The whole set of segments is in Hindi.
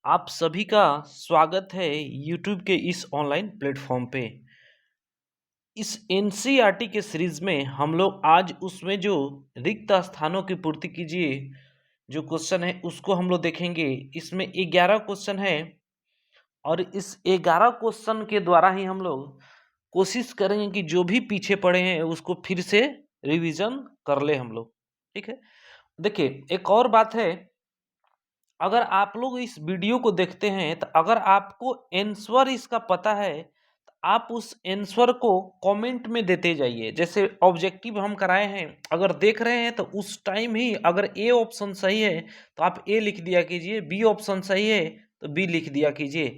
आप सभी का स्वागत है YouTube के इस ऑनलाइन प्लेटफॉर्म पे। इस एनसीईआरटी के सीरीज में हम लोग आज उसमें जो रिक्त स्थानों की पूर्ति कीजिए जो क्वेश्चन है उसको हम लोग देखेंगे। इसमें 11 क्वेश्चन है और इस 11 क्वेश्चन के द्वारा ही हम लोग कोशिश करेंगे कि जो भी पीछे पड़े हैं उसको फिर से रिवीजन कर ले हम लोग। ठीक है, देखिए एक और बात है, अगर आप लोग इस वीडियो को देखते हैं तो अगर आपको आंसर इसका पता है तो आप उस आंसर को कमेंट में देते जाइए। जैसे ऑब्जेक्टिव हम कराए हैं, अगर देख रहे हैं तो उस टाइम ही अगर ए ऑप्शन सही है तो आप ए लिख दिया कीजिए, बी ऑप्शन सही है तो बी लिख दिया कीजिए।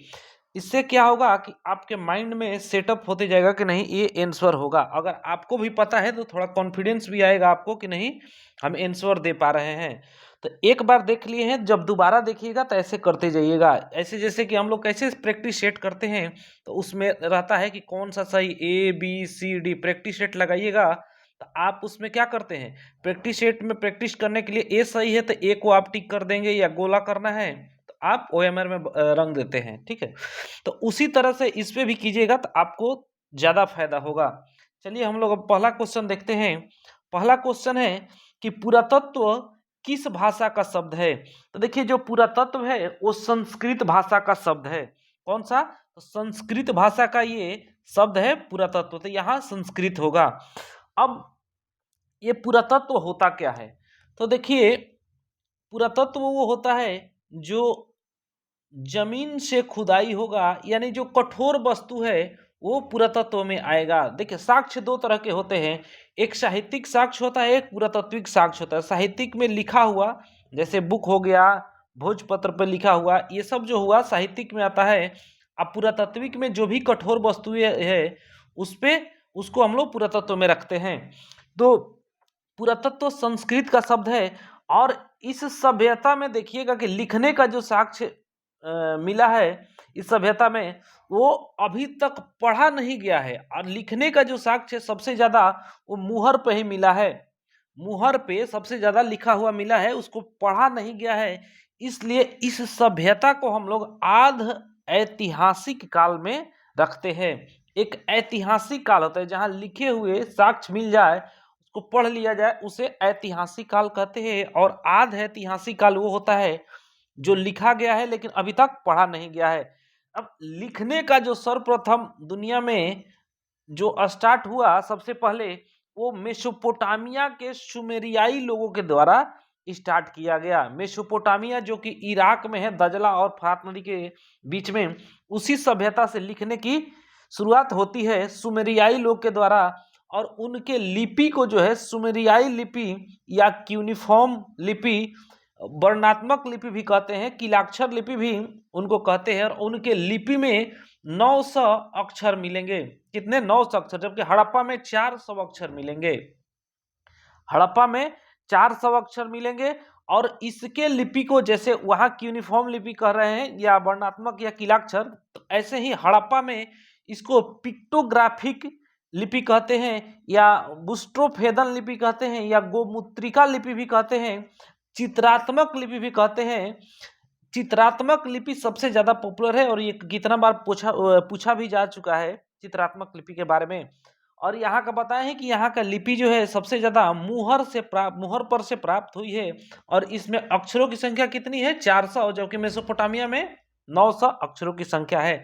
इससे क्या होगा कि आपके माइंड में सेटअप होते जाएगा कि नहीं ये आंसर होगा। अगर आपको भी पता है तो थोड़ा कॉन्फिडेंस भी आएगा आपको कि नहीं हम आंसर दे पा रहे हैं। तो एक बार देख लिए हैं, जब दोबारा देखिएगा तो ऐसे करते जाइएगा। ऐसे जैसे कि हम लोग कैसे प्रैक्टिस सेट करते हैं तो उसमें रहता है कि कौन सा सही, A B C D practice set लगाइएगा। तो आप उसमें क्या करते हैं, प्रैक्टिस सेट में प्रैक्टिस करने के लिए ए सही है तो ए को आप टिक कर देंगे, या गोला करना है तो आप ओएमआर में रंग देते हैं। ठीक है, तो उसी तरह से इस पे भी कीजिएगा तो आपको ज्यादा फायदा होगा। चलिए हम लोग अब पहला क्वेश्चन देखते हैं। पहला क्वेश्चन है कि पुरातत्व किस भाषा का शब्द है। तो देखिए जो पुरातत्व है वो संस्कृत भाषा का शब्द है। कौन सा? तो संस्कृत भाषा का ये शब्द है पुरातत्व, तो यहाँ संस्कृत होगा। अब ये पुरातत्व होता क्या है? तो देखिए पुरातत्व वो होता है जो जमीन से खुदाई होगा, यानी जो कठोर वस्तु है वो पुरातत्व में आएगा। देखिए साक्ष्य दो तरह के होते हैं, एक साहित्यिक साक्ष्य होता है, एक पुरातात्विक साक्ष्य होता है। साहित्यिक में लिखा हुआ जैसे बुक हो गया, भोजपत्र पर लिखा हुआ, ये सब जो हुआ साहित्यिक में आता है। अब पुरातात्विक में जो भी कठोर वस्तुएं है उस पे उसको हम लोग पुरातत्व में रखते हैं। तो पुरातत्व संस्कृत का शब्द है। और इस सभ्यता में देखिएगा कि लिखने का जो साक्ष्य मिला है इस सभ्यता में, वो अभी तक पढ़ा नहीं गया है। और लिखने का जो साक्ष्य सबसे ज्यादा वो मुहर पे ही मिला है, मुहर पे सबसे ज्यादा लिखा हुआ मिला है, उसको पढ़ा नहीं गया है। इसलिए इस सभ्यता को हम लोग आध ऐतिहासिक काल में रखते हैं। एक ऐतिहासिक काल होता है जहां लिखे हुए साक्ष्य मिल जाए, उसको पढ़ लिया जाए, उसे ऐतिहासिक काल कहते हैं। और आध ऐतिहासिक काल वो होता है जो लिखा गया है लेकिन अभी तक पढ़ा नहीं गया है। अब लिखने का जो सर्वप्रथम दुनिया में जो स्टार्ट हुआ सबसे पहले, वो मेसोपोटामिया के सुमेरियाई लोगों के द्वारा स्टार्ट किया गया। मेसोपोटामिया जो कि इराक में है, दजला और फरात नदी के बीच में, उसी सभ्यता से लिखने की शुरुआत होती है सुमेरियाई लोग के द्वारा। और उनके लिपि को जो है सुमेरियाई लिपि या क्यूनिफॉर्म लिपि, वर्णात्मक लिपि भी कहते हैं, किलाक्षर लिपि भी उनको कहते हैं। और उनके लिपि में 900 अक्षर मिलेंगे। कितने? 900 अक्षर, जबकि हड़प्पा में 400 अक्षर मिलेंगे। हड़प्पा में 400 अक्षर मिलेंगे। और इसके लिपि को जैसे वहां की यूनिफॉर्म लिपि कह रहे हैं या वर्णात्मक या किलाक्षर, तो ऐसे ही हड़प्पा में इसको पिक्टोग्राफिक लिपि कहते हैं, या बुस्ट्रोफेदन लिपि कहते हैं, या गोमुत्रिका लिपि भी कहते हैं, चित्रात्मक लिपि भी कहते हैं। चित्रात्मक लिपि सबसे ज्यादा पॉपुलर है और ये कितना बार पूछा भी जा चुका है चित्रात्मक लिपि के बारे में। और यहाँ का बताएं है कि यहाँ का लिपि जो है सबसे ज्यादा मुहर पर से प्राप्त हुई है। और इसमें अक्षरों की संख्या कितनी है? 400, जबकि मेसोपोटामिया में 900 अक्षरों की संख्या है।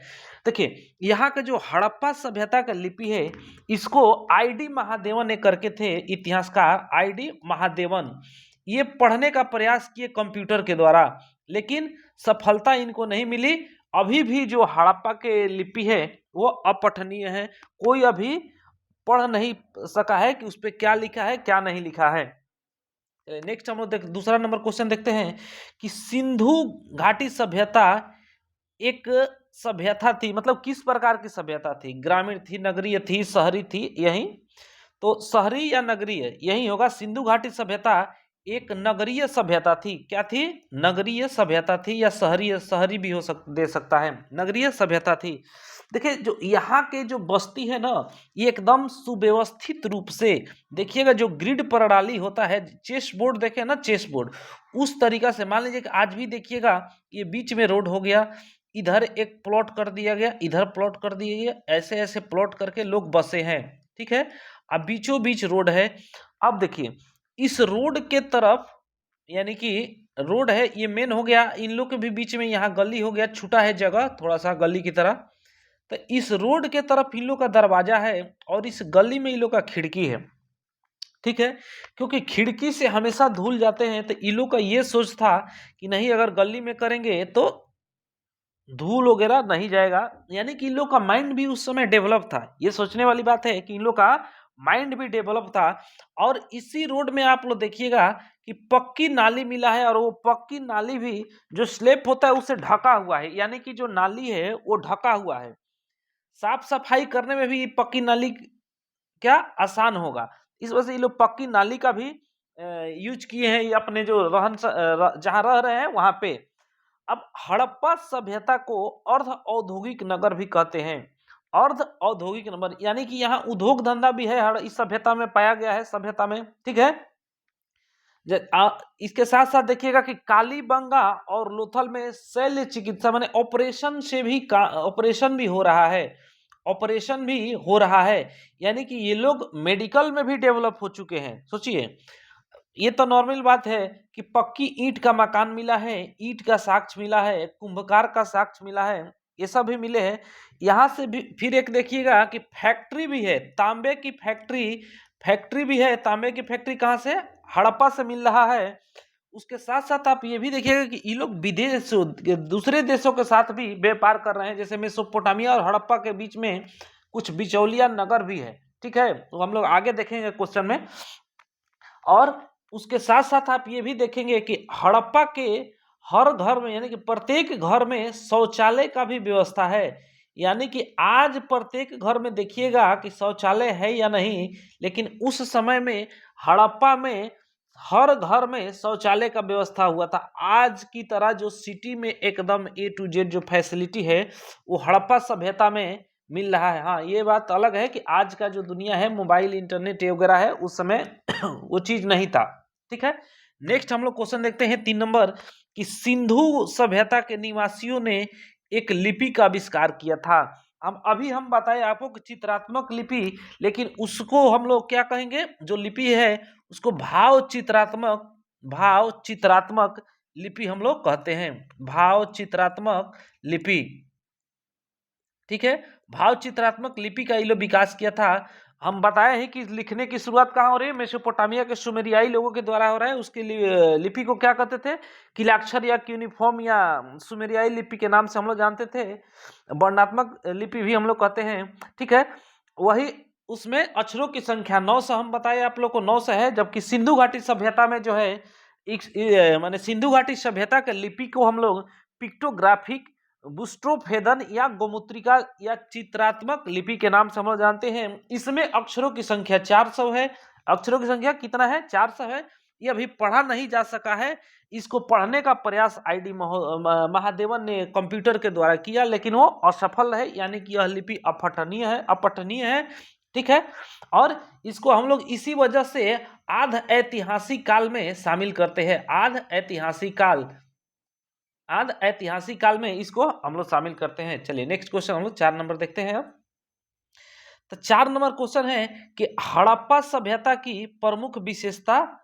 देखिए यहाँ का जो हड़प्पा सभ्यता का लिपि है इसको आईडी महादेवन ने करके थे, इतिहासकार आईडी महादेवन। ये पढ़ने का प्रयास किए कंप्यूटर के द्वारा, लेकिन सफलता इनको नहीं मिली। अभी भी जो हड़प्पा के लिपि है वो अपठनीय है, कोई अभी पढ़ नहीं सका है कि उस पे क्या लिखा है क्या नहीं लिखा है। नेक्स्ट हम लोग दूसरा नंबर क्वेश्चन देखते हैं कि सिंधु घाटी सभ्यता एक सभ्यता थी, मतलब किस प्रकार की सभ्यता थी? ग्रामीण थी, नगरीय थी, शहरी थी? यही तो शहरी या नगरीय यही होगा। सिंधु घाटी सभ्यता एक नगरीय सभ्यता थी। क्या थी? नगरीय सभ्यता थी, या शहरी शहरी भी दे सकता है। नगरीय सभ्यता थी। देखिए जो यहाँ के जो बस्ती है ना, ये एकदम सुव्यवस्थित रूप से, देखिएगा जो ग्रिड प्रणाली होता है, चेस बोर्ड देखे ना, चेस बोर्ड, उस तरीका से मान लीजिए कि आज भी देखिएगा ये बीच में रोड हो गया, इधर एक प्लॉट कर दिया गया, इधर प्लॉट कर दिया गया, ऐसे ऐसे प्लॉट करके लोग बसे हैं। ठीक है, अब बीचों बीच रोड है। अब देखिए इस रोड के तरफ, यानी कि रोड है, ये मेन हो गया, इन लोग के भी बीच में यहाँ गली हो गया, छूटा है जगह थोड़ा सा गली की तरह। तो इस रोड के तरफ इन लोग का दरवाजा है, और इस गली में इन लोग का खिड़की है। ठीक है, क्योंकि खिड़की से हमेशा धूल जाते हैं, तो इन लोग का ये सोच था कि नहीं, अगर गली में करेंगे तो धूल वगैरह नहीं जाएगा। यानी कि इन लोग का माइंड भी उस समय डेवलप था। ये सोचने वाली बात है कि इन लोग का माइंड भी डेवलप था। और इसी रोड में आप लोग देखिएगा कि पक्की नाली मिला है, और वो पक्की नाली भी जो स्लेब होता है उससे ढका हुआ है, यानी कि जो नाली है वो ढका हुआ है। साफ सफाई करने में भी पक्की नाली क्या आसान होगा। इस वजह से ये लोग पक्की नाली का भी यूज किए हैं, ये अपने जो जहाँ रह रहे हैं वहां पे। अब हड़प्पा सभ्यता को अर्ध औद्योगिक नगर भी कहते हैं। अर्ध औद्योगिक नगर यानी कि यहाँ उद्योग धंधा भी है, हर इस सभ्यता में पाया गया है, सभ्यता में। ठीक है, इसके साथ साथ देखिएगा कि कालीबंगा और लोथल में शल्य चिकित्सा माने ऑपरेशन से भी ऑपरेशन भी हो रहा है, ऑपरेशन भी हो रहा है। यानी कि ये लोग मेडिकल में भी डेवलप हो चुके हैं। सोचिए, ये तो नॉर्मल बात है कि पक्की ईंट का मकान मिला है, ईंट का साक्ष्य मिला है, कुंभकार का साक्ष्य मिला है, ये सब भी मिले हैं। यहाँ से भी फिर एक देखिएगा कि फैक्ट्री भी है, तांबे की फैक्ट्री, फैक्ट्री भी है। तांबे की फैक्ट्री कहाँ से? हड़प्पा से मिल रहा है। उसके साथ साथ आप ये भी देखिएगा कि ये लोग विदेश, दूसरे देशों के साथ भी व्यापार कर रहे हैं, जैसे मेसोपोटामिया और हड़प्पा के बीच में कुछ बिचौलिया नगर भी है। ठीक है, तो हम लोग आगे देखेंगे क्वेश्चन में। और उसके साथ साथ आप ये भी देखेंगे कि हड़प्पा के हर घर में, यानी कि प्रत्येक घर में शौचालय का भी व्यवस्था है। यानी कि आज प्रत्येक घर में देखिएगा कि शौचालय है या नहीं, लेकिन उस समय में हड़प्पा में हर घर में शौचालय का व्यवस्था हुआ था। आज की तरह जो सिटी में एकदम A to Z जो फैसिलिटी है, वो हड़प्पा सभ्यता में मिल रहा है। हाँ, ये बात अलग है कि आज का जो दुनिया है, मोबाइल इंटरनेट वगैरह है, उस समय वो चीज नहीं था। ठीक है, नेक्स्ट हम लोग क्वेश्चन देखते हैं 3 नंबर कि सिंधु सभ्यता के निवासियों ने एक लिपि का आविष्कार किया था। हम बताए आपको कि चित्रात्मक लिपि, लेकिन उसको हम लोग क्या कहेंगे, जो लिपि है उसको भाव चित्रात्मक लिपि हम लोग कहते हैं। भाव चित्रात्मक लिपि। ठीक है, भाव चित्रात्मक लिपि का ये लोग विकास किया था। हम बताए हैं कि लिखने की शुरुआत कहाँ हो रही है? मेसोपोटामिया के सुमेरियाई लोगों के द्वारा हो रहा है। उसके लिए लिपि को क्या कहते थे? किलाक्षर या क्यूनिफॉर्म या सुमेरियाई लिपि के नाम से हम लोग जानते थे। वर्णात्मक लिपि भी हम लोग कहते हैं। ठीक है, वही उसमें अक्षरों की संख्या 900 हम बताए आप लोग को 900 है। जबकि सिंधु घाटी सभ्यता में जो है माने सिंधु घाटी सभ्यता के लिपि को हम लोग पिक्टोग्राफिक, बुस्ट्रोफेदन या गोमुत्रिका या चित्रात्मक लिपि के नाम से हम लोग जानते हैं। इसमें अक्षरों की संख्या 400 है। अक्षरों की संख्या कितना है? 400 है। ये अभी पढ़ा नहीं जा सका है। इसको पढ़ने का प्रयास आईडी महादेवन ने कंप्यूटर के द्वारा किया, लेकिन वो असफल है। यानी कि यह लिपि अपठनीय है। ठीक है, और इसको हम लोग इसी वजह से आध ऐतिहासिक काल में शामिल करते हैं। आध ऐतिहासिक काल में इसको हम लोग शामिल करते हैं। चलिए नेक्स्ट क्वेश्चन हम लोग 4 नंबर देखते हैं अब। तो 4 नंबर क्वेश्चन है कि हड़प्पा सभ्यता की प्रमुख विशेषता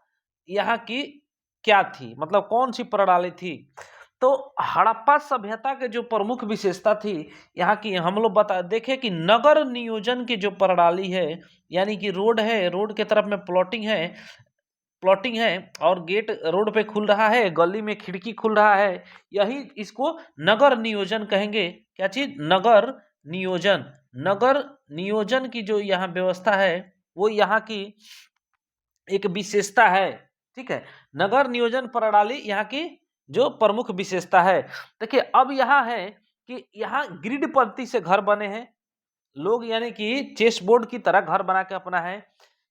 यहाँ की क्या थी, मतलब कौन सी प्रणाली थी? तो हड़प्पा सभ्यता के जो प्रमुख विशेषता थी यहाँ की, हम लोग देखें कि नगर नियोजन की जो प्रणाली है, यानी कि रोड है, रोड के तरफ में प्लॉटिंग है और गेट रोड पे खुल रहा है, गली में खिड़की खुल रहा है, यही इसको नगर नियोजन कहेंगे। क्या चीज? नगर नियोजन की जो यहाँ व्यवस्था है वो यहाँ की एक विशेषता है। ठीक है, नगर नियोजन प्रणाली यहाँ की जो प्रमुख विशेषता है। देखिए अब यहाँ है कि यहाँ ग्रिड पद्धति से घर बने हैं लोग, यानी कि चेस बोर्ड की तरह घर बना के अपना है।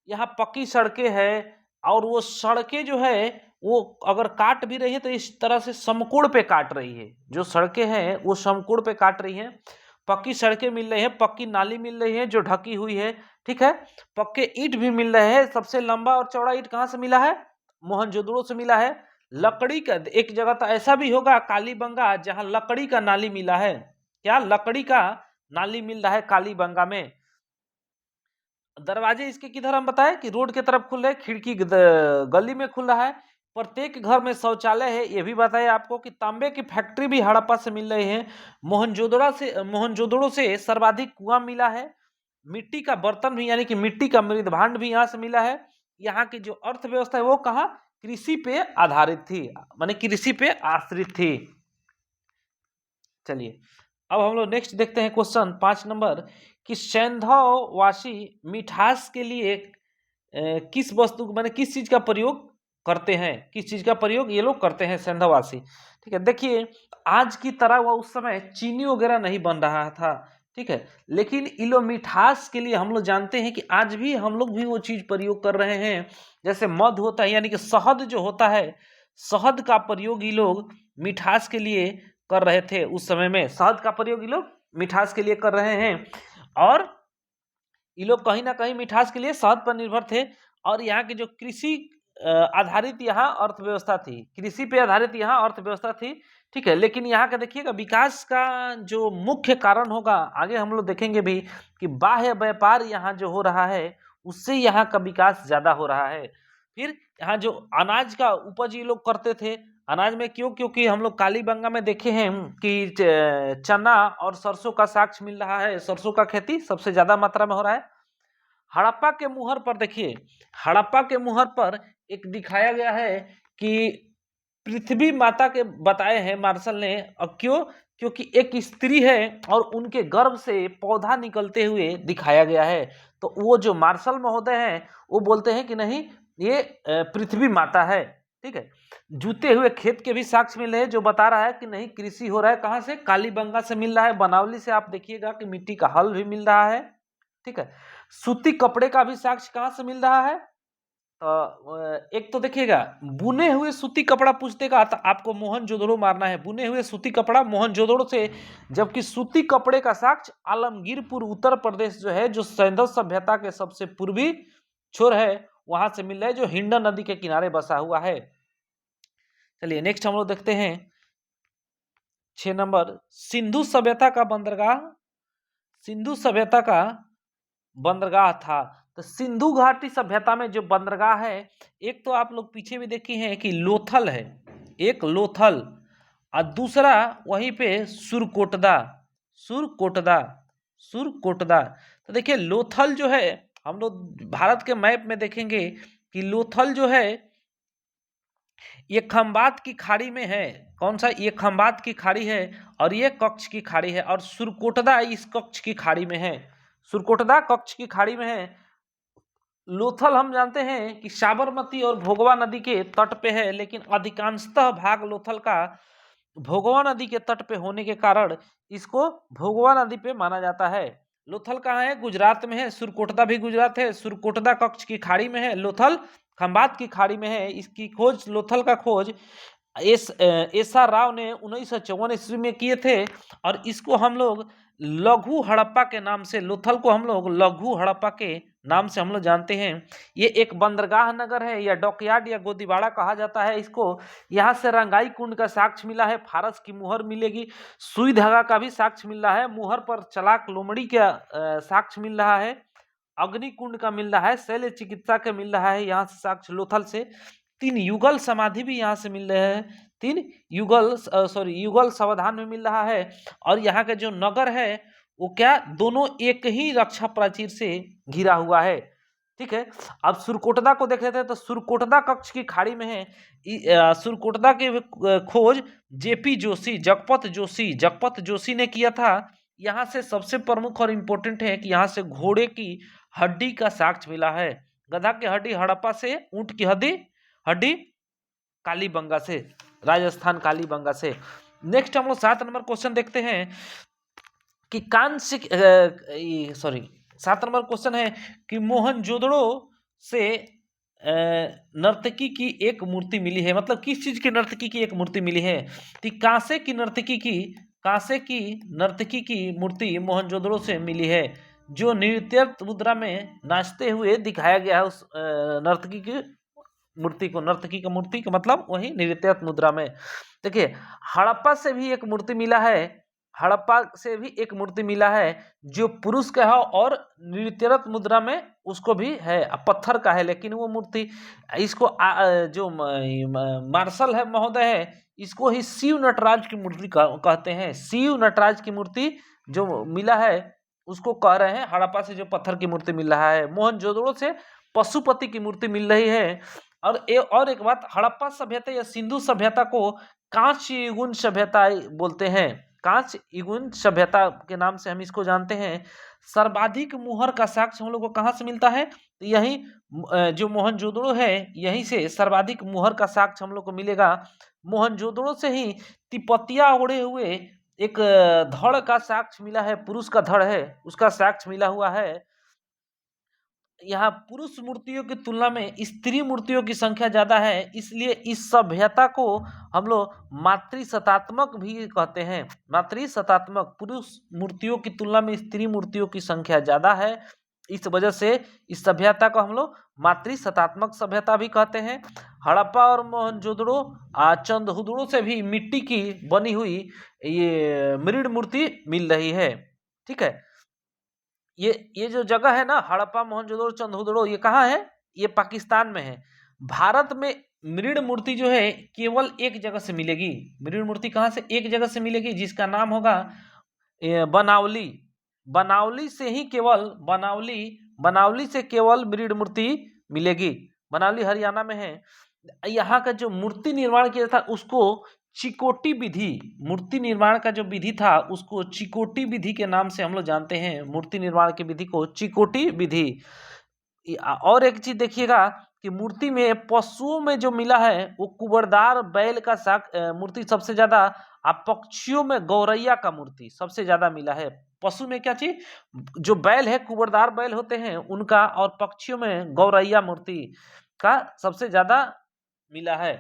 यहाँ पक्की सड़कें है, और वो सड़कें जो है वो अगर काट भी रही है तो इस तरह से समकोण पे काट रही है। जो सड़कें हैं वो समकोण पे काट रही हैं। पक्की सड़कें मिल रही है, पक्की नाली मिल रही है जो ढकी हुई है, ठीक है। पक्के ईंट भी मिल रहे हैं। सबसे लंबा और चौड़ा ईंट कहाँ से मिला है? मोहनजोदड़ो से मिला है। लकड़ी का एक जगह तो ऐसा भी होगा कालीबंगा जहां लकड़ी का नाली मिला है। क्या लकड़ी का नाली मिल रहा है कालीबंगा में। दरवाजे इसके किधर हम बताएं कि रोड की तरफ खुल रहे, खिड़की गली में खुल रहा है। प्रत्येक घर में शौचालय है, ये भी बताए आपको कि तांबे की फैक्ट्री भी हड़प्पा से मिल रही है। मोहनजोदड़ो से सर्वाधिक कुआं मिला है। मिट्टी का बर्तन भी यानी कि मिट्टी का मृद भांड भी यहाँ से मिला है। यहाँ की जो अर्थव्यवस्था है वो कहाँ? कृषि पे आधारित थी, माने कृषि पे आश्रित थी। चलिए अब हम लोग नेक्स्ट देखते हैं क्वेश्चन 5 नंबर कि सैंधववासी मिठास के लिए किस वस्तु माने किस चीज का प्रयोग करते हैं? किस चीज का प्रयोग ये लोग करते हैं सैंधववासी? ठीक है, देखिए आज की तरह वह उस समय चीनी वगैरह नहीं बन रहा था, ठीक है, लेकिन ये लोग मिठास के लिए हम लोग जानते हैं कि आज भी हम लोग भी वो चीज प्रयोग कर रहे हैं। जैसे मध होता है यानी कि शहद जो होता है, शहद का प्रयोग ये लोग मिठास के लिए कर रहे थे। उस समय में शहद का प्रयोग ये लोग मिठास के लिए कर रहे हैं और ये लोग कहीं ना कहीं मिठास के लिए शहद पर निर्भर थे। और यहाँ की जो कृषि आधारित यहाँ अर्थव्यवस्था थी, कृषि पे आधारित यहाँ अर्थव्यवस्था थी, ठीक है। लेकिन यहाँ का देखिएगा विकास का जो मुख्य कारण होगा, आगे हम लोग देखेंगे भी कि बाह्य व्यापार यहाँ जो हो रहा है उससे यहाँ का विकास ज्यादा हो रहा है। फिर यहाँ जो अनाज का उपज ये लोग करते थे, अनाज में क्यों? क्योंकि हम लोग कालीबंगा में देखे हैं कि चना और सरसों का साक्ष्य मिल रहा है। सरसों का खेती सबसे ज्यादा मात्रा में हो रहा है। हड़प्पा के मुहर पर देखिए, हड़प्पा के मुहर पर एक दिखाया गया है कि पृथ्वी माता के बताए हैं मार्शल ने। और क्यों? क्योंकि एक स्त्री है और उनके गर्भ से पौधा निकलते हुए दिखाया गया है। तो वो जो मार्शल महोदय हैं वो बोलते हैं कि नहीं ये पृथ्वी माता है, ठीक है। जूते हुए खेत के भी साक्ष्य मिले हैं जो बता रहा है कि नहीं कृषि हो रहा है। कहाँ से? कालीबंगा से मिल रहा है। बनावली से आप देखिएगा कि मिट्टी का हल भी मिल रहा है, ठीक है। सूती कपड़े का भी साक्ष्य कहाँ से मिल रहा है? एक तो देखिएगा बुने हुए सूती कपड़ा पूछतेगा तो आपको मोहनजोदड़ो मारना है। बुने हुए सूती कपड़ा मोहनजोदड़ो से, जबकि सूती कपड़े का साक्ष्य आलमगीरपुर उत्तर प्रदेश जो है, जो सैंधव सभ्यता के सबसे पूर्वी छोर है, वहां से मिल रहा है, जो हिंडन नदी के किनारे बसा हुआ है। चलिए नेक्स्ट हम लोग देखते हैं 6 नंबर सिंधु सभ्यता का बंदरगाह। सिंधु सभ्यता का बंदरगाह था। तो सिंधु घाटी सभ्यता में जो बंदरगाह है, एक तो आप लोग पीछे भी देखे हैं कि लोथल है, एक लोथल, और दूसरा वहीं पे सुरकोटदा। सुरकोटदा सुरकोटदा। तो देखिए लोथल जो है, हम लोग भारत के मैप में देखेंगे कि लोथल जो है ये खंबात की खाड़ी में है। कौन सा? ये खंबात की खाड़ी है और ये कच्छ की खाड़ी है। और सुरकोटदा इस कच्छ की खाड़ी में है। सुरकोटदा कच्छ की खाड़ी में है। लोथल हम जानते हैं कि साबरमती और भोगवा नदी के तट पे है, लेकिन अधिकांशतः भाग लोथल का भोगवा नदी के तट पे होने के कारण इसको भोगवा नदी पे माना जाता है। लोथल कहाँ है? गुजरात में है। सुरकोटदा भी गुजरात है। सुरकोटदा कच्छ की खाड़ी में है। लोथल खंबात की खाड़ी में है। इसकी खोज, लोथल का खोज एस आर राव ने 1954 ईस्वी में किए थे। और इसको हम लोग लघु हड़प्पा के नाम से, लोथल को हम लोग लघु हड़प्पा के नाम से हम लोग जानते हैं। ये एक बंदरगाह नगर है, या डॉकयार्ड या गोदीबाड़ा कहा जाता है इसको। यहाँ से रंगाई कुंड का साक्ष्य मिला है। फारस की मुहर मिलेगी। सुई धागा का भी साक्ष्य मिल रहा है। मुहर पर चलाक लोमड़ी का साक्ष्य मिल रहा है। अग्निकुंड का मिल रहा है। शैल्य चिकित्सा का मिल रहा है यहाँ से साक्ष्य लोथल से। 3 युगल समाधि भी यहाँ से मिल रहे हैं। 3 युगल युगल सावधान में मिल रहा है। और यहाँ का जो नगर है वो क्या, दोनों एक ही रक्षा प्राचीर से घिरा हुआ है, ठीक है। अब सुरकोटदा को देख लेते हैं। तो सुरकोटदा कच्छ की खाड़ी में है। सुरकोटदा के खोज जेपी जोशी, जगपत जोशी ने किया था। यहाँ से सबसे प्रमुख और इम्पोर्टेंट है कि यहाँ से घोड़े की हड्डी का साक्ष्य मिला है। गधा की हड्डी हड़प्पा से, ऊंट की हड्डी कालीबंगा से, राजस्थान कालीबंगा से। नेक्स्ट हम लोग 7 नंबर क्वेश्चन देखते हैं कि 7 नंबर क्वेश्चन है कि मोहनजोदड़ो से नर्तकी की एक मूर्ति मिली है, मतलब किस चीज की नर्तकी की एक मूर्ति मिली है? तो कांसे की नर्तकी की मूर्ति मोहनजोदड़ो से मिली है, जो नृत्य मुद्रा में नाचते हुए दिखाया गया है उस नर्तकी की मूर्ति को। नर्तकी का मूर्ति का मतलब वही नृत्य मुद्रा में। देखिए, हड़प्पा से भी एक मूर्ति मिला है, हड़प्पा से भी एक मूर्ति मिला है जो पुरुष का है और नृत्यरत मुद्रा में उसको भी है, पत्थर का है, लेकिन वो मूर्ति इसको जो मार्शल है महोदय है, इसको ही शिव नटराज की मूर्ति कहते हैं। शिव नटराज की मूर्ति जो मिला है उसको कह रहे हैं, हड़प्पा से जो पत्थर की मूर्ति मिल रहा है। मोहनजोदड़ो से पशुपति की मूर्ति मिल रही है। और एक बात, हड़प्पा सभ्यता या सिंधु सभ्यता को कांस्य युगीन सभ्यता बोलते हैं। कांस्य युगीन सभ्यता के नाम से हम इसको जानते हैं। सर्वाधिक मुहर का साक्ष्य हम लोग को कहाँ से मिलता है? तो यही जो मोहनजोदड़ो है, यहीं से सर्वाधिक मुहर का साक्ष्य हम लोग को मिलेगा। मोहनजोदड़ो से ही तिपतिया ओढ़े हुए एक धड़ का साक्ष्य मिला है, पुरुष का धड़ है, उसका साक्ष्य मिला हुआ है। यहाँ पुरुष मूर्तियों की तुलना में स्त्री मूर्तियों की संख्या ज्यादा है, इसलिए इस सभ्यता को हम लोग मातृसत्तात्मक भी कहते हैं। मातृसत्तात्मक, पुरुष मूर्तियों की तुलना में स्त्री मूर्तियों की संख्या ज्यादा है, इस वजह से इस सभ्यता को हम लोग मातृसत्तात्मक सभ्यता भी कहते हैं। हड़प्पा और मोहनजोदड़ो चंदहुदड़ो से भी मिट्टी की बनी हुई ये मृण मूर्ति मिल रही है। ठीक है, ये जो जगह है ना, हड़प्पा, मोहनजोदड़ो, चंदहुदड़ो, ये कहाँ है? ये पाकिस्तान में है। भारत में मृण मूर्ति जो है केवल एक जगह से मिलेगी। मृण मूर्ति कहाँ से? एक जगह से मिलेगी, जिसका नाम होगा बनावली। बनावली से केवल मृण मूर्ति मिलेगी। बनावली हरियाणा में है। यहाँ का जो मूर्ति निर्माण किया था उसको चिकोटी विधि, मूर्ति निर्माण का जो विधि था उसको चिकोटी विधि के नाम से हम लोग जानते हैं। मूर्ति निर्माण की विधि को चिकोटी विधि। और एक चीज देखिएगा कि मूर्ति में पशुओं में जो मिला है वो कुबरदार बैल का मूर्ति सबसे ज्यादा, पक्षियों में गौरैया का मूर्ति सबसे ज्यादा मिला है। पशु में क्या चीज? जो बैल है, कुबरदार बैल होते हैं उनका, और पक्षियों में गौरैया मूर्ति का सबसे ज्यादा मिला है।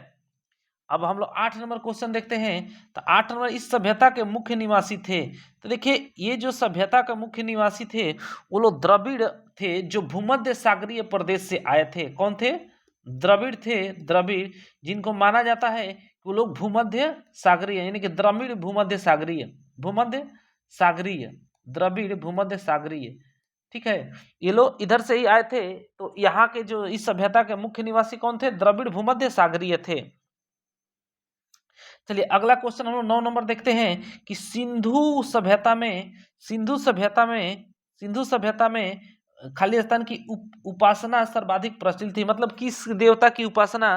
अब हम लोग 8 नंबर क्वेश्चन देखते हैं। तो 8 नंबर, इस सभ्यता के मुख्य निवासी थे। तो देखिए, ये जो सभ्यता के मुख्य निवासी थे वो लोग द्रविड़ थे, जो भूमध्य सागरीय प्रदेश से आए थे। कौन थे? द्रविड़ थे। द्रविड़, जिनको माना जाता है कि वो लोग भूमध्य सागरीय, यानी कि द्रविड़ भूमध्य सागरीय, द्रविड़ भूमध्य सागरीय। ठीक है, ये लोग इधर से ही आए थे। तो यहाँ के जो इस सभ्यता के मुख्य निवासी कौन थे? द्रविड़ भूमध्य सागरीय थे। चलिए अगला क्वेश्चन हम लोग 9 नंबर देखते हैं कि सिंधु सभ्यता में खाली स्थान की उपासना सर्वाधिक प्रचलित थी। मतलब किस देवता की उपासना,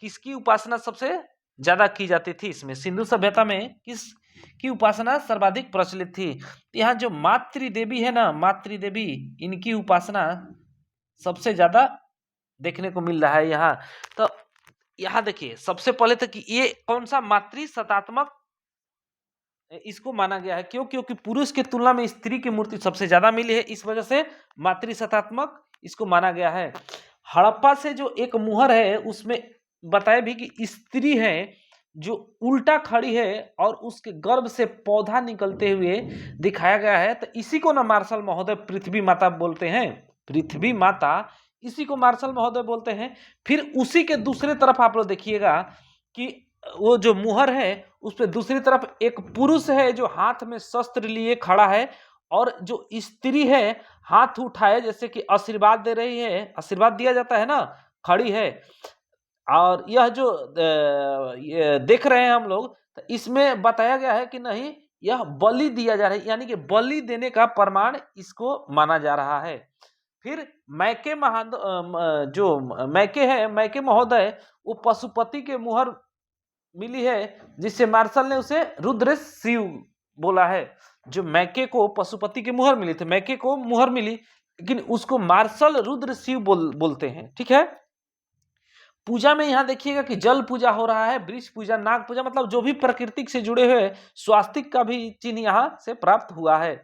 किसकी उपासना सबसे ज्यादा की जाती थी? इसमें सिंधु सभ्यता में किस की उपासना सर्वाधिक प्रचलित थी? यहाँ जो मातृदेवी है ना, मातृदेवी, इनकी उपासना सबसे ज्यादा देखने को मिल रहा है यहाँ। तो यहाँ देखिए, सबसे पहले तो कि ये कौन सा मातृसत्तात्मक इसको माना गया है। क्यों? क्योंकि पुरुष की तुलना में स्त्री की मूर्ति सबसे ज्यादा मिली है, इस वजह से मातृसत्तात्मक इसको माना गया है। हड़प्पा से जो एक मुहर है उसमें बताया भी कि स्त्री है जो उल्टा खड़ी है और उसके गर्भ से पौधा निकलते हुए दिखाया गया है। तो इसी को ना मार्शल महोदय पृथ्वी माता बोलते हैं। पृथ्वी माता, इसी को मार्शल महोदय बोलते हैं। फिर उसी के दूसरे तरफ आप लोग देखिएगा कि वो जो मुहर है उस पर दूसरी तरफ एक पुरुष है जो हाथ में शस्त्र लिए खड़ा है, और जो स्त्री है हाथ उठाए जैसे कि आशीर्वाद दे रही है, आशीर्वाद दिया जाता है ना, खड़ी है। और यह जो ये देख रहे हैं हम लोग, तो इसमें बताया गया है कि नहीं, यह बलि दिया जा रहा है, यानी कि बलि देने का प्रमाण इसको माना जा रहा है। फिर मैके जो मैके है, मैके महोदय, वो पशुपति के मुहर मिली है, जिससे मार्शल ने उसे रुद्र शिव बोला है। जो मैके को पशुपति की मुहर मिली थी, मैके को मुहर मिली, लेकिन उसको मार्शल रुद्र शिव बोलते हैं। ठीक है, पूजा में यहाँ देखिएगा कि जल पूजा हो रहा है, वृक्ष पूजा, नाग पूजा, मतलब जो भी प्रकृति से जुड़े हुए स्वास्तिक का भी चिन्ह यहाँ से प्राप्त हुआ है।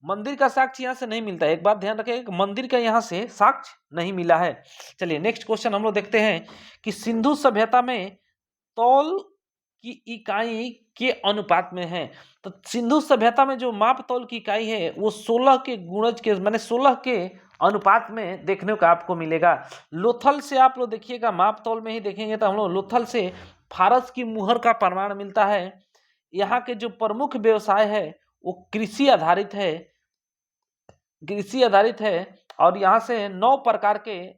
मंदिर का साक्ष्य यहाँ से नहीं मिलता है, एक बात ध्यान रखिए कि मंदिर का यहाँ से साक्ष्य नहीं मिला है। चलिए नेक्स्ट क्वेश्चन हम लोग देखते हैं कि सिंधु सभ्यता में तौल की इकाई के अनुपात में है। तो सिंधु सभ्यता में जो माप तौल की इकाई है वो 16 के गुणज के माने 16 के अनुपात में देखने को आपको मिलेगा। लोथल से आप लोग देखिएगा, माप तौल में ही देखेंगे तो हम लोग लोथल से फारस की मुहर का प्रमाण मिलता है। यहाँ के जो प्रमुख व्यवसाय है वो कृषि आधारित है, और यहाँ से 9 प्रकार के,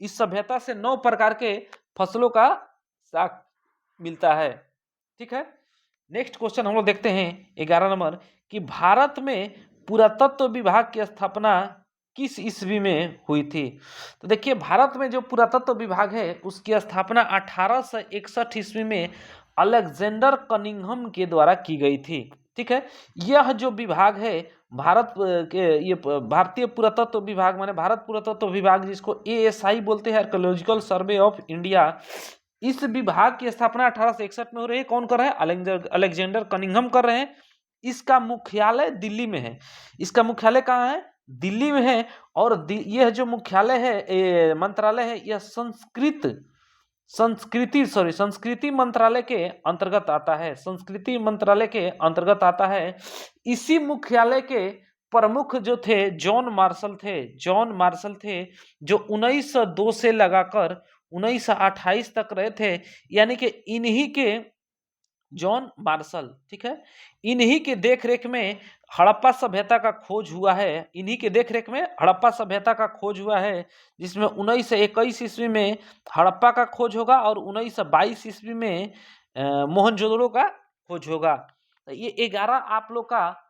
इस सभ्यता से 9 प्रकार के फसलों का साग मिलता है। ठीक है, नेक्स्ट क्वेश्चन हम लोग देखते हैं 11 नंबर कि भारत में पुरातत्व विभाग की स्थापना किस ईस्वी में हुई थी। तो देखिए भारत में जो पुरातत्व विभाग है उसकी स्थापना 1861 ईस्वी में अलेक्जेंडर कनिंघम के द्वारा की गई थी। ठीक है, यह जो विभाग है भारत के, ये भारतीय पुरातत्व विभाग माने भारत पुरातत्व विभाग जिसको ASI बोलते हैं, आर्कियोलॉजिकल सर्वे ऑफ इंडिया, इस विभाग की स्थापना 1861 में हो रही है। कौन कर रहा है? अलेक्जेंडर कनिंघम कर रहे हैं। इसका मुख्यालय दिल्ली में है। इसका मुख्यालय कहाँ है? दिल्ली में है। और यह जो मुख्यालय है, मंत्रालय है, यह संस्कृति मंत्रालय के अंतर्गत आता है। संस्कृति मंत्रालय के अंतर्गत आता है। इसी मुख्यालय के प्रमुख जो थे जॉन मार्शल थे, जो 1902 से लगाकर 1928 तक रहे थे। यानी कि इन्हीं के जॉन मार्शल, ठीक है, इन्हीं के देखरेख में हड़प्पा सभ्यता का खोज हुआ है। जिसमें 1921 ईस्वी में हड़प्पा का खोज होगा और 1922 ईस्वी में मोहनजोदड़ो का खोज होगा। तो ये 11 आप लोग का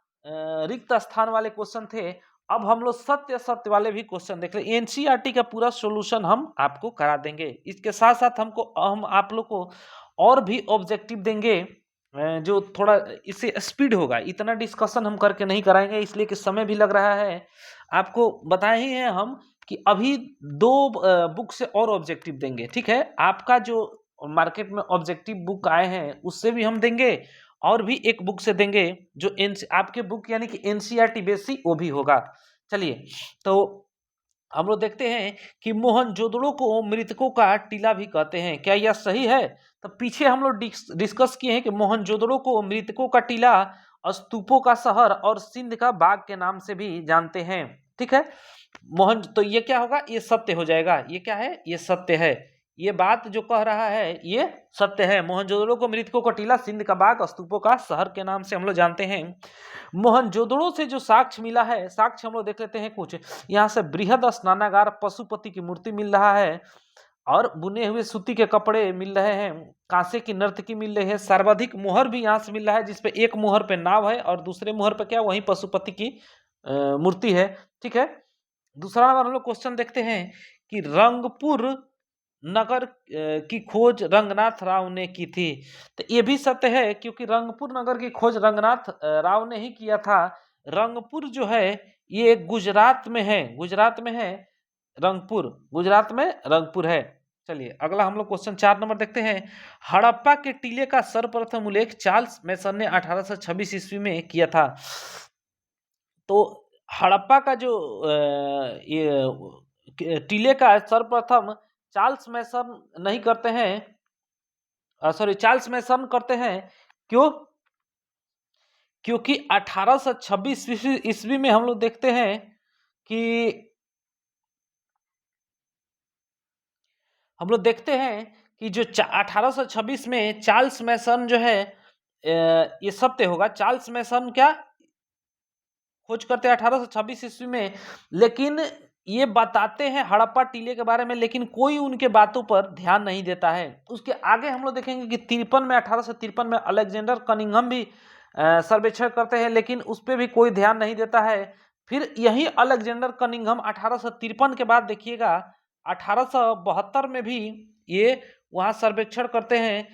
रिक्त स्थान वाले क्वेश्चन थे। अब हम लोग सत्य वाले भी क्वेश्चन देख रहे हैं। एनसीईआरटी का पूरा सॉल्यूशन हम आपको करा देंगे। इसके साथ साथ हम आप लोग को और भी ऑब्जेक्टिव देंगे जो थोड़ा इससे स्पीड होगा। इतना डिस्कशन हम करके नहीं कराएंगे इसलिए कि समय भी लग रहा है। आपको बताए ही हैं हम कि अभी 2 बुक से और ऑब्जेक्टिव देंगे। ठीक है, आपका जो मार्केट में ऑब्जेक्टिव बुक आए हैं उससे भी हम देंगे और भी एक बुक से देंगे जो आपके बुक यानी कि एनसीईआरटी बेसिक वो भी होगा। चलिए तो हम लोग देखते हैं कि मोहनजोदड़ो को मृतकों का टीला भी कहते हैं। क्या यह सही है? तो पीछे हम लोग डिस्कस किए हैं कि मोहनजोदड़ो को मृतकों का टीला, स्तूपों का शहर और सिंध का बाग के नाम से भी जानते हैं। ठीक है, तो ये क्या होगा? ये सत्य हो जाएगा। ये क्या है? ये सत्य है। ये बात जो कह रहा है ये सत्य है। मोहनजोदड़ो को मृतकों का टीला, सिंध का बाग, स्तूपों का शहर के नाम से हम लोग जानते हैं। मोहनजोदड़ो से जो साक्ष्य मिला है, साक्ष्य हम लोग देख लेते हैं कुछ। यहाँ से बृहद स्नानागार, पशुपति की मूर्ति मिल रहा है और बुने हुए सूती के कपड़े मिल रहे हैं, कांसे की नर्तकी मिल रही है, सर्वाधिक मुहर भी यहाँ से मिल रहा है जिसपे एक मुहर पे नाव है और दूसरे मुहर पे क्या, वही पशुपति की मूर्ति है। ठीक है, दूसरा नंबर हम लोग क्वेश्चन देखते हैं कि रंगपुर नगर की खोज रंगनाथ राव ने की थी। तो ये भी सत्य है क्योंकि रंगपुर नगर की खोज रंगनाथ राव ने ही किया था। रंगपुर जो है ये गुजरात में है, रंगपुर है। चलिए अगला हम लोग क्वेश्चन 4 नंबर देखते हैं। हड़प्पा के टीले का सर्वप्रथम उल्लेख चार्ल्स मैसन ने 1826 ईस्वी में किया था। तो हड़प्पा का जो ये टीले का सर्वप्रथम चार्ल्स मैसन नहीं करते हैं, चार्ल्स मैसन करते हैं। क्यों? क्योंकि 1826 ईस्वी में हम लोग देखते हैं कि जो 1826 में चार्ल्स मैसन जो है, ये सत्य होगा। चार्ल्स मैसन क्या खोज करते हैं 1826 ईस्वी में, लेकिन ये बताते हैं हड़प्पा टीले के बारे में, लेकिन कोई उनके बातों पर ध्यान नहीं देता है। उसके आगे हम लोग देखेंगे कि 1853 में अलेक्जेंडर कनिंघम भी सर्वेक्षण करते हैं, लेकिन उस पर भी कोई ध्यान नहीं देता है। फिर यही अलेक्जेंडर कनिंघम 1853 के बाद देखिएगा 1872 में भी ये वहाँ सर्वेक्षण करते हैं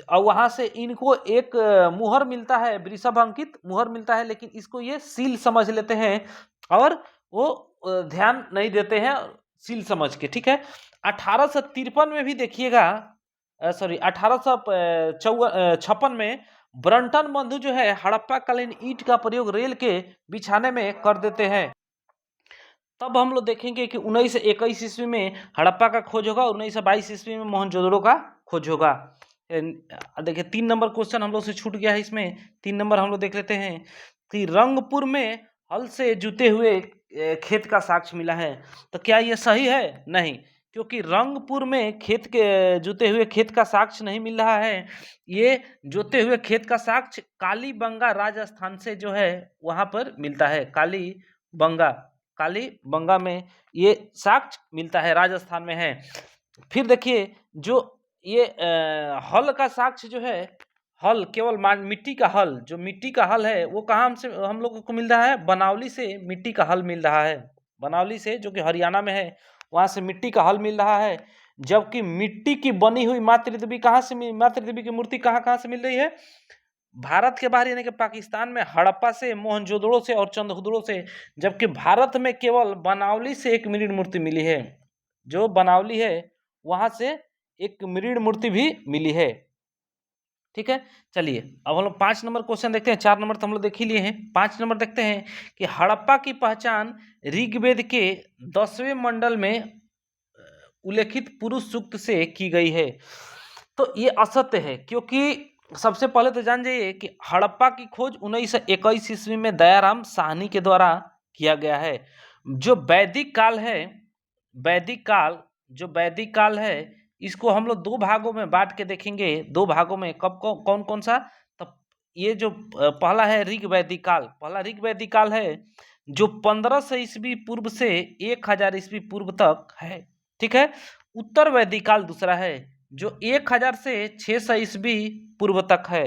और वहां से इनको एक मुहर मिलता है, वृषभ अंकित मुहर मिलता है, लेकिन इसको ये सील समझ लेते हैं और वो ध्यान नहीं देते हैं सील समझ के। ठीक है, 1853 में भी देखिएगा, 1856 में ब्रंटन बंधु जो है हड़प्पा कालीन ईंट का प्रयोग रेल के बिछाने में कर देते हैं। तब हम लोग देखेंगे कि 1921 ईस्वी में हड़प्पा का खोज होगा और 1922 ईस्वी में मोहनजोदड़ो का खोज होगा। देखिए 3 नंबर क्वेश्चन हम लोग से छूट गया है, इसमें 3 नंबर हम लोग देख लेते हैं कि रंगपुर में हल से जुते हुए खेत का साक्ष्य मिला है। तो क्या ये सही है? नहीं, क्योंकि रंगपुर में खेत के जुते हुए खेत का साक्ष्य नहीं मिल रहा है। ये जुते हुए खेत का साक्ष्य कालीबंगा राजस्थान से जो है वहां पर मिलता है। कालीबंगा में ये साक्ष्य मिलता है, राजस्थान में है। फिर देखिए जो ये हल का साक्ष्य जो है, हल केवल मिट्टी का हल, जो मिट्टी का हल है वो कहाँ से हम लोगों को मिल रहा है? बनावली से मिट्टी का हल मिल रहा है। बनावली से, जो कि हरियाणा में है, वहां से मिट्टी का हल मिल रहा है। जबकि मिट्टी की बनी हुई माँ त्रिदेवी माँ त्रिदेवी की मूर्ति कहाँ कहाँ से मिल रही है? भारत के बाहर यानी कि पाकिस्तान में हड़प्पा से, मोहनजोदड़ो से और चंदहुदड़ो से। जबकि भारत में केवल बनावली से एक मृण मूर्ति मिली है। जो बनावली है वहां से एक मृण मूर्ति भी मिली है। ठीक है, चलिए अब हम लोग 5 नंबर क्वेश्चन देखते हैं। 4 नंबर तो हम लोग देख ही लिए हैं। 5 नंबर देखते हैं कि हड़प्पा की पहचान ऋग्वेद के 10वें मंडल में उल्लेखित पुरुष सूक्त से की गई है। तो ये असत्य है, क्योंकि सबसे पहले तो जान जाइए कि हड़प्पा की खोज 1921 ईस्वी में दयाराम साहनी के द्वारा किया गया है। जो वैदिक काल है, जो वैदिक काल है, इसको हम लोग 2 भागों में बांट के देखेंगे। 2 भागों में कब कौन कौन सा? तब ये जो पहला है ऋग वैदिक काल, पहला ऋग वैदिक काल है जो 1500 ईस्वी पूर्व से 1000 ईस्वी पूर्व तक है। ठीक है, उत्तर वैदिक काल दूसरा है जो 1000 से 600 ईस्वी पूर्व तक है।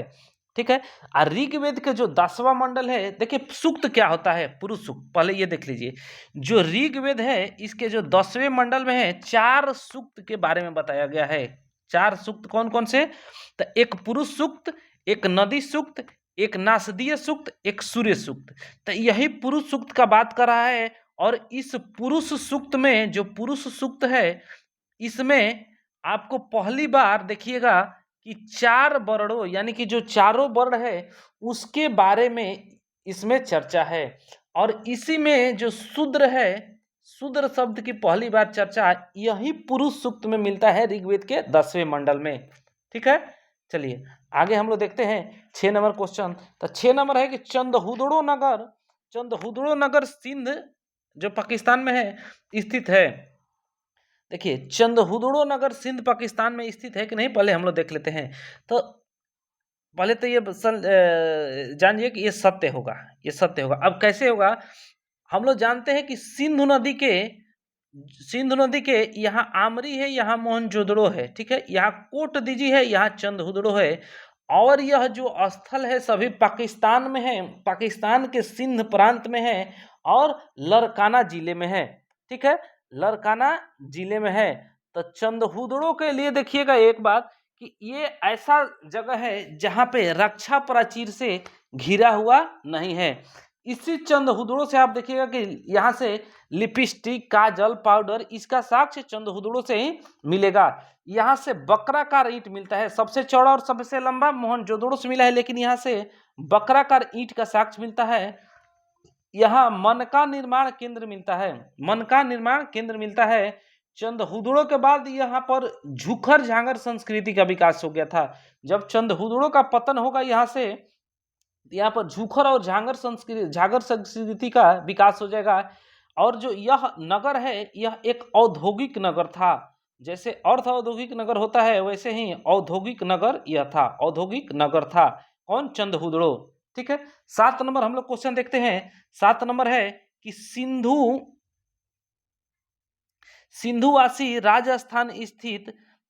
ठीक है, और ऋग्वेद के जो 10वां मंडल है, देखिए सूक्त क्या होता है, पुरुष सूक्त, पहले ये देख लीजिए। जो ऋग्वेद है इसके जो 10वें मंडल में है 4 सूक्त के बारे में बताया गया है। 4 सूक्त कौन कौन से? तो एक पुरुष सूक्त, एक नदी सूक्त, एक नासदीय सूक्त, एक सूर्य सूक्त। तो यही पुरुष सूक्त का बात कर रहा है। और इस पुरुष सूक्त में, जो पुरुष सूक्त है, इसमें आपको पहली बार देखिएगा कि 4 वर्णों यानी कि जो चारों वर्ण है उसके बारे में इसमें चर्चा है। और इसी में जो शूद्र है, शूद्र शब्द की पहली बार चर्चा यही पुरुष सूक्त में मिलता है ऋग्वेद के 10वें मंडल में। ठीक है, चलिए आगे हम लोग देखते हैं 6 नंबर क्वेश्चन। तो 6 नंबर है कि चंदहुदड़ो नगर सिंध जो पाकिस्तान में है स्थित है। देखिए चंदहुदड़ो नगर सिंध पाकिस्तान में स्थित है कि नहीं, पहले हम लोग देख लेते हैं। तो पहले तो ये जानिए कि ये सत्य होगा, ये सत्य होगा। अब कैसे होगा? हम लोग जानते हैं कि सिंधु नदी के यहाँ आमरी है, यहाँ मोहनजोदड़ो है। ठीक है, यहाँ कोटदीजी है, यहाँ चंदहुदड़ो है। और यह जो स्थल है सभी पाकिस्तान में है, पाकिस्तान के सिंध प्रांत में है और लरकाना जिले में है। ठीक है, लरकाना जिले में है। तो चंदहुदड़ो के लिए देखिएगा एक बात कि ये ऐसा जगह है जहाँ पे रक्षा प्राचीर से घिरा हुआ नहीं है। इसी चंदहुदड़ो से आप देखिएगा कि यहाँ से लिपस्टिक, काजल, पाउडर, इसका साक्ष्य चंदहुदड़ो से ही मिलेगा। यहाँ से बकराकार ईंट मिलता है, सबसे चौड़ा और सबसे लंबा मोहनजोदड़ो से मिला है, लेकिन यहाँ से बकराकार ईंट का साक्ष्य मिलता है। यहाँ मनका निर्माण केंद्र मिलता है। चंदहुदड़ो के बाद यहाँ पर झूखर झांगर संस्कृति का विकास हो गया था। जब चंदहुदड़ो का पतन होगा यहाँ से, यहाँ पर झूखर और झांगर संस्कृति का विकास हो जाएगा। और जो यह नगर है यह एक औद्योगिक नगर था। जैसे अर्ध औद्योगिक नगर होता है वैसे ही औद्योगिक नगर यह था, औद्योगिक नगर था। कौन? चंदहुदड़ो। ठीक है, 7 नंबर हम लोग क्वेश्चन देखते हैं। 7 नंबर है कि सिंधुवासी राजस्थान स्थित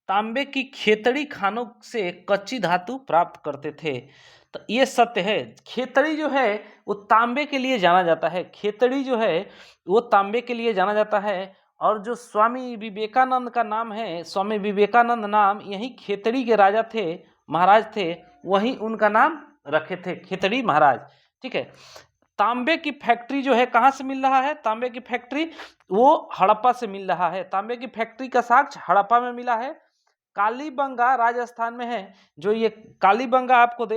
तांबे की खेतड़ी खानों से कच्ची धातु प्राप्त करते थे। तो ये सत्य है। खेतड़ी जो है वो तांबे के लिए जाना जाता है, खेतड़ी जो है वो तांबे के लिए जाना जाता है। और जो स्वामी विवेकानंद का नाम है, स्वामी विवेकानंद नाम यही खेतड़ी के राजा थे, महाराज थे, वही उनका नाम रखे थे, खेतड़ी महाराज। ठीक है, तांबे की फैक्ट्री जो है कहाँ से मिल रहा है? तांबे की फैक्ट्री वो हड़प्पा से मिल रहा है। तांबे की फैक्ट्री का साक्ष्य हड़प्पा में मिला है। कालीबंगा राजस्थान में है। जो ये कालीबंगा आपको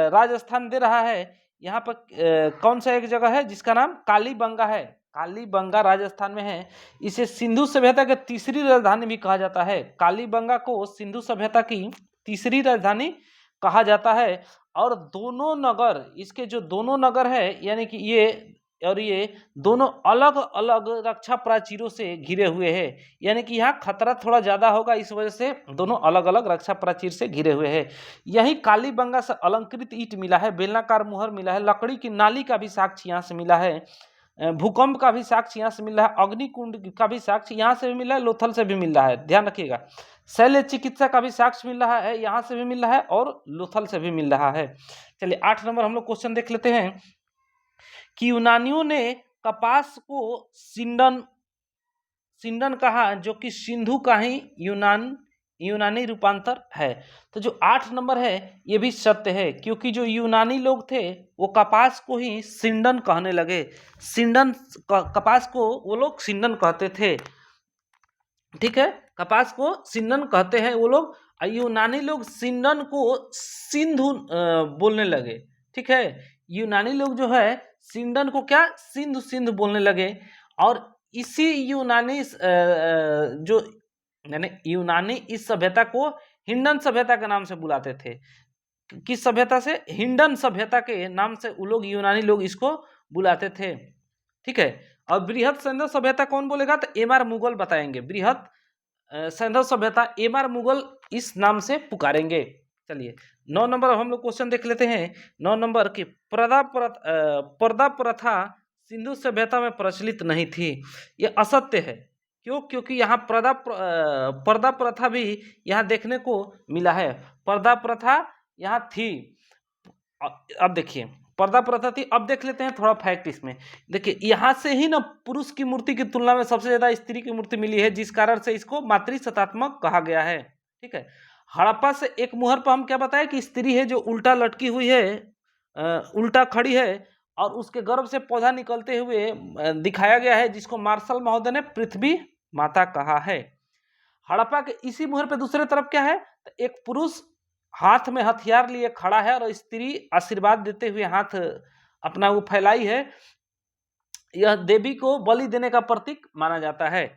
राजस्थान दे रहा है, यहाँ पर कौन सा एक जगह है जिसका नाम कालीबंगा है, कालीबंगा राजस्थान में है। इसे सिंधु सभ्यता की तीसरी राजधानी भी कहा जाता है। कालीबंगा को सिंधु सभ्यता की तीसरी राजधानी कहा जाता है। और दोनों नगर, इसके जो दोनों नगर है, यानी कि ये और ये दोनों अलग अलग रक्षा प्राचीरों से घिरे हुए हैं, यानी कि यहाँ खतरा थोड़ा ज्यादा होगा, इस वजह से दोनों अलग अलग रक्षा प्राचीर से घिरे हुए हैं। यही कालीबंगा से अलंकृत ईंट मिला है, बेलनाकार मुहर मिला है, लकड़ी की नाली का भी साक्ष्य यहाँ से मिला है, भूकंप का भी साक्ष्य यहाँ से मिल रहा है, अग्निकुंड का भी साक्ष्य यहाँ से भी मिल रहा है, लोथल से भी मिल रहा है, ध्यान रखिएगा। शल्य चिकित्सा का भी साक्ष्य मिल रहा है, यहाँ से भी मिल रहा है और लोथल से भी मिल रहा है। चलिए 8 नंबर हम लोग क्वेश्चन देख लेते हैं कि यूनानियों ने कपास को सिंडन कहा, जो कि सिंधु का ही यूनानी रूपांतर है। तो जो 8 नंबर है ये भी सत्य है, क्योंकि जो यूनानी लोग थे वो कपास को ही सिंडन कहने लगे। कपास को वो लोग सिंडन कहते थे, ठीक है, कपास को सिंडन कहते हैं वो लोग। यूनानी लोग सिंडन को सिंधु बोलने लगे, ठीक है। यूनानी लोग जो है सिंडन को क्या सिंधु बोलने लगे। और इसी जो यानी यूनानी इस सभ्यता को हिंडन सभ्यता के नाम से बुलाते थे। किस सभ्यता से? हिंडन सभ्यता के नाम से वो लोग यूनानी लोग इसको बुलाते थे, ठीक है। और बृहद सैंधव सभ्यता कौन बोलेगा? तो एम.आर. मुगल बताएंगे। बृहद सैंधव सभ्यता एम.आर. मुगल इस नाम से पुकारेंगे। चलिए 9 नंबर हम लोग क्वेश्चन देख लेते हैं। 9 नंबर की पर्दा प्रथा सिंधु सभ्यता में प्रचलित नहीं थी। ये असत्य है। क्यों? क्योंकि यहाँ पर्दा प्रथा भी यहाँ देखने को मिला है। पर्दा प्रथा यहाँ थी। अब देखिए पर्दा प्रथा थी। अब देख लेते हैं थोड़ा फैक्ट इसमें। देखिए यहाँ से ही ना पुरुष की मूर्ति की तुलना में सबसे ज्यादा स्त्री की मूर्ति मिली है, जिस कारण से इसको मातृसत्तात्मक कहा गया है, ठीक है। हड़प्पा से एक मुहर पर हम क्या बताया कि स्त्री है जो उल्टा लटकी हुई है, उल्टा खड़ी है, और उसके गर्भ से पौधा निकलते हुए दिखाया गया है, जिसको मार्शल महोदय ने पृथ्वी माता कहा है। हड़प्पा के इसी मुहर पे दूसरे तरफ क्या है? तो एक पुरुष हाथ में हथियार लिए खड़ा है और स्त्री आशीर्वाद देते हुए हाथ अपना वो फैलाई है। यह देवी को बलि देने का प्रतीक माना जाता है,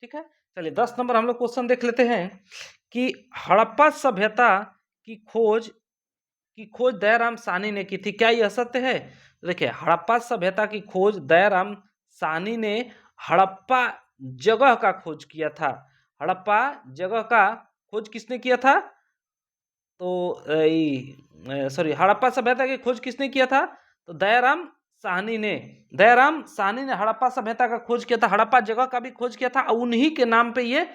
ठीक है। चलिए 10 नंबर हम लोग क्वेश्चन देख लेते हैं कि हड़प्पा सभ्यता की खोज दयाराम साहनी ने की थी। क्या यह सत्य है? देखिए हड़प्पा सभ्यता की खोज दयाराम साहनी ने हड़प्पा जगह का खोज किया था। हड़प्पा जगह का खोज किसने किया था? तो हड़प्पा सभ्यता की खोज किसने किया था? तो दयाराम साहनी ने हड़प्पा सभ्यता का खोज किया था। हड़प्पा जगह का भी खोज किया था और उन्हीं के नाम पे ये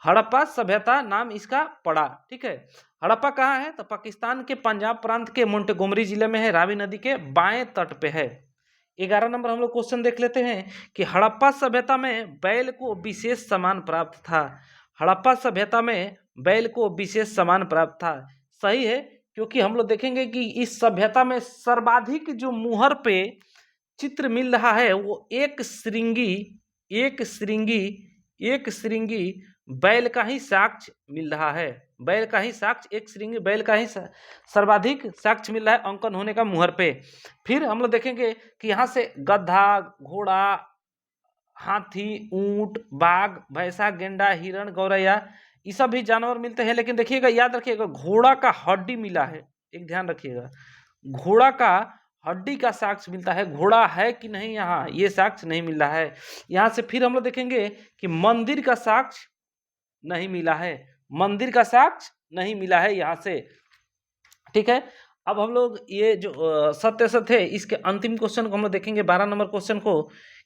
हड़प्पा सभ्यता नाम इसका पड़ा, ठीक है। हड़प्पा कहाँ है? तो पाकिस्तान के पंजाब प्रांत के मोंटेगोमरी जिले में है, रावी नदी के बाएं तट पे है। 11 नंबर हम लोग क्वेश्चन देख लेते हैं कि हड़प्पा सभ्यता में बैल को विशेष सम्मान प्राप्त था। हड़प्पा सभ्यता में बैल को विशेष सम्मान प्राप्त था। सही है, क्योंकि हम लोग देखेंगे कि इस सभ्यता में सर्वाधिक जो मुहर पे चित्र मिल रहा है वो एक श्रृंगी बैल का ही साक्ष्य मिल रहा है। बैल का ही साक्ष्य, एक श्रृंगी बैल का ही सर्वाधिक साक्ष्य मिल रहा है अंकन होने का मुहर पे। फिर हम लोग देखेंगे कि यहाँ से गधा, घोड़ा, हाथी, ऊंट, बाघ, भैंसा, गेंडा, हिरण, गौरैया, ये सब भी जानवर मिलते हैं। लेकिन देखिएगा, याद रखिएगा, घोड़ा का हड्डी मिला है। एक ध्यान रखिएगा, घोड़ा का हड्डी का साक्ष्य मिलता है। घोड़ा है कि नहीं यहाँ, ये साक्ष्य नहीं मिल रहा है यहाँ से। फिर हम लोग देखेंगे कि मंदिर का साक्ष्य नहीं मिला है। मंदिर का साक्ष्य नहीं मिला है यहाँ से, ठीक है। अब हम लोग ये जो सत्य है इसके अंतिम क्वेश्चन को हम लोग देखेंगे, 12 नंबर क्वेश्चन को,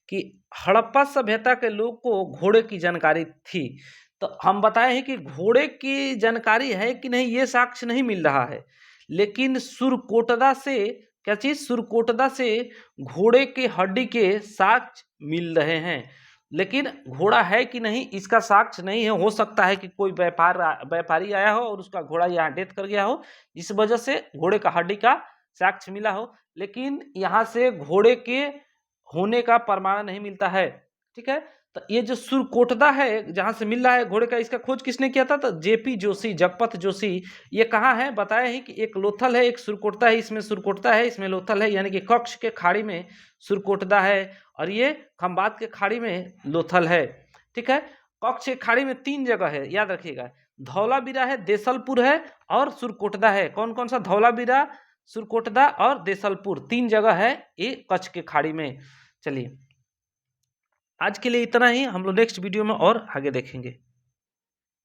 कि हड़प्पा सभ्यता के लोग को घोड़े की जानकारी थी। तो हम बताए हैं कि घोड़े की जानकारी है कि नहीं ये साक्ष्य नहीं मिल रहा है, लेकिन सुरकोटदा से क्या चीज? सुरकोटदा से घोड़े के हड्डी के साक्ष्य मिल रहे हैं, लेकिन घोड़ा है कि नहीं इसका साक्ष्य नहीं है। हो सकता है कि कोई व्यापारी आया हो और उसका घोड़ा यहाँ डेथ कर गया हो, जिस वजह से घोड़े का हड्डी का साक्ष्य मिला हो, लेकिन यहाँ से घोड़े के होने का प्रमाण नहीं मिलता है, ठीक है। तो ये जो सुरकोटदा है जहाँ से मिल रहा है घोड़े का, इसका खोज किसने किया था? तो जेपी जोशी, जगपत जोशी। ये कहाँ है बताया ही कि एक लोथल है, एक सुरकोटदा है। इसमें सुरकोटदा है, इसमें लोथल है, यानी कि कक्ष के खाड़ी में सुरकोटदा है और ये खंबात के खाड़ी में लोथल है। ठीक है, कक्ष के खाड़ी में 3 जगह है, याद रखिएगा। धौलावीरा है, देसलपुर है और सुरकोटदा है। कौन कौन सा? धौलावीरा, सुरकोटदा और देसलपुर, 3 जगह है ये कच्छ के खाड़ी में। चलिए, आज के लिए इतना ही। हम लोग नेक्स्ट वीडियो में और आगे देखेंगे।